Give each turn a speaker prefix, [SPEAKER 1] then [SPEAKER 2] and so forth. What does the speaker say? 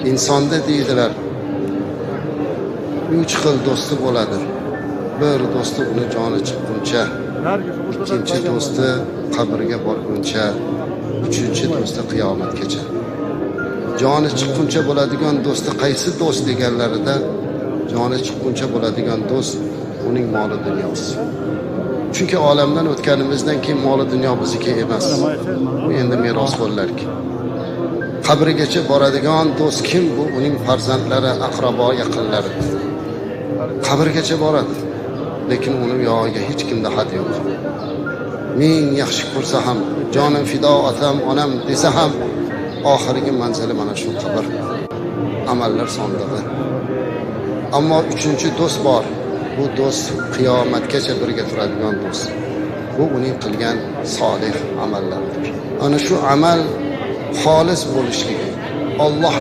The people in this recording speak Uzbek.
[SPEAKER 1] insonda deydilar 3 xil do'sti bo'ladi. Bir do'sti uni joni chiqquncha, ikkinchi do'sti qabrga borguncha, uchinchi do'sti qiyomatgacha. Joni chiqquncha bo'ladigan do'sti qaysi do'st deganlarida, joni chiqquncha bo'ladigan do'st uning moli dunyosi. Chunki olamdan o'tganimizdan keyin moli dunyo bizniki emas. Bu endi merosxo'rlarki. Qabrigacha boradigan do'st kim? Bu uning farzandlari, aqrabo, yaqinlari. Qabrgacha boradi. Lekin uni yo'g'iga hech kimda had yo'q. Ming yaxshi ko'rsa ham, jonim fido otam, onam desa ham, oxirgi manzili mana shu qabr. Amallar sondig'i. Ammo uchinchi do'st bor. Bu do'st qiyomatgacha birga turadigan do'st. Bu uning qilgan solih amallaridir. Ana shu amal xolis bo'lishligi. Alloh